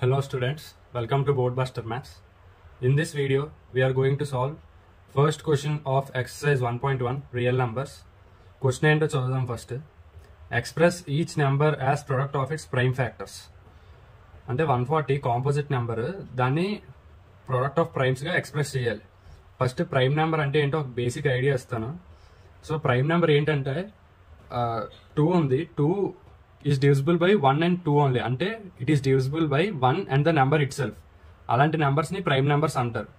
Hello students, welcome to Boardbuster Maths. In this video, we are going to solve first question of exercise 1.1 real numbers. Question ఏంటో చూద్దాం first. Express each number as product of its prime factors. అంటే 140 composite number, దాన్ని product of primes గా express చేయాలి. First prime number అంటే ఏంటో ఒక basic idea ఇస్తాను. సో ప్రైమ్ నెంబర్ ఏంటంటే 2 ఉంది, 2 is divisible by 1 and 2 only. అంటే it is divisible by 1 and the number itself. అలాంటి నెంబర్స్ ని ప్రైమ్ నెంబర్స్ అంటారు.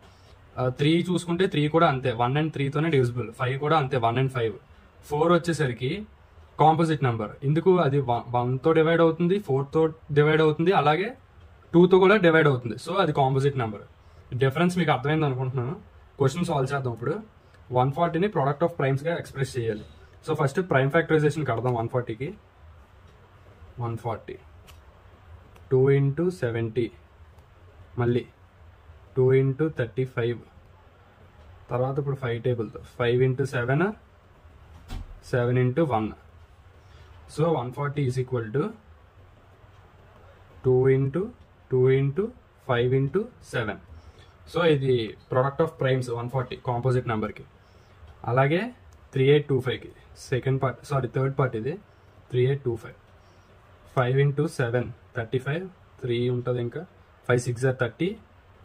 3 చూసుకుంటే 3 కూడా అంతే, 1 and 3 తోనే divisible. 5 కూడా అంతే, 1 and 5. 4 వచ్చేసరికి కాంపోజిట్ నెంబర్, ఇందుకు అది 1 తో డివైడ్ అవుతుంది, 4 తో డివైడ్ అవుతుంది, అలాగే 2 తో కూడా డివైడ్ అవుతుంది. సో అది కాంపోజిట్ నెంబర్. డిఫరెన్స్ మీకు అర్థమైంది అనుకుంటున్నాను. క్వశ్చన్ సాల్వ్ చేద్దాం. ఇప్పుడు 140ని ప్రొడక్ట్ ఆఫ్ ప్రైమ్స్ గా ఎక్స్ప్రెస్ చేయాలి. సో ఫస్ట్ ప్రైమ్ ఫ్యాక్టరైజేషన్ కడదాం. 140కి 140 2 into 70, మళ్ళీ 2 into 35, తర్వాత ఇప్పుడు 5 టేబుల్తో 5 into 7, 7 into 1. So 140 is equal to 2 into 2 into 5 into 7. So ఇది ప్రొడక్ట్ ఆఫ్ ప్రైమ్స్ 140 కాంపోజిట్ నెంబర్కి. అలాగే 3825కి థర్డ్ పార్ట్ ఇది 3825. 5 into 7 35, 3 ఉంటుంది, ఇంకా 5 6 are 30,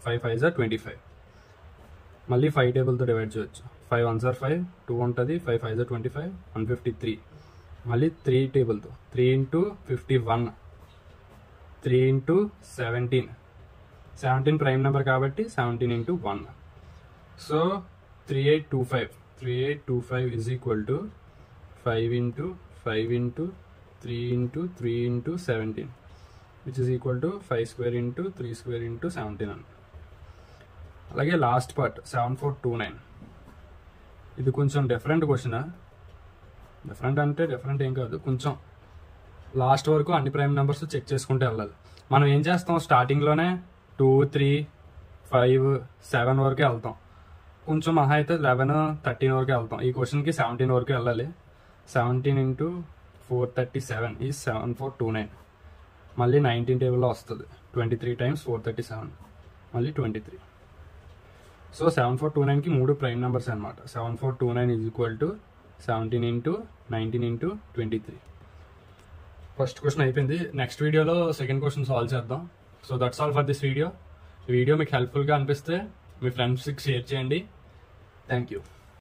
5 5 are 25. మళ్ళీ 5 టేబుల్తో డివైడ్ చేయొచ్చు. 5 1s are 5, 2 ఉంటుంది, 5 5s are 25, 153. మళ్ళీ 3 టేబుల్తో 3 into 51, 3 into 17. 17 ప్రైమ్ నెంబర్ కాబట్టి 17 into 1. So 3825 is equal to 5 into 5 into 3 into 3 into 17, which is equal to 5 square into 3 square into 17. అలాగే last part 7429. ఇది కొంచెం డిఫరెంట్ క్వశ్చన్. డిఫరెంట్ అంటే different ఏం కాదు, కొంచెం లాస్ట్ వరకు అన్ని ప్రైమ్ నెంబర్స్ చెక్ చేసుకుంటూ వెళ్ళాలి. మనం ఏం చేస్తాం, స్టార్టింగ్లోనే 2 3 5 7 వరకే వెళ్తాం, కొంచెం మహా అయితే 11 13 వరకే వెళ్తాం. ఈ క్వశ్చన్కి 17 వరకు వెళ్ళాలి. 17 into 437 is 7429. మళ్ళీ 19 టేబుల్లో వస్తుంది. 23 times 437, మళ్ళీ 23. సో 7429కి 3 ప్రైమ్ నెంబర్స్ అనమాట. 7429 is equal to 17 into 19 into 23. First question అయిపోయింది. నెక్స్ట్ వీడియోలో సెకండ్ క్వశ్చన్ సాల్వ్ చేద్దాం. So that's all for this video. ఈ వీడియో మీకు హెల్ప్ఫుల్గా అనిపిస్తే మీ ఫ్రెండ్స్కి షేర్ చేయండి. Thank you.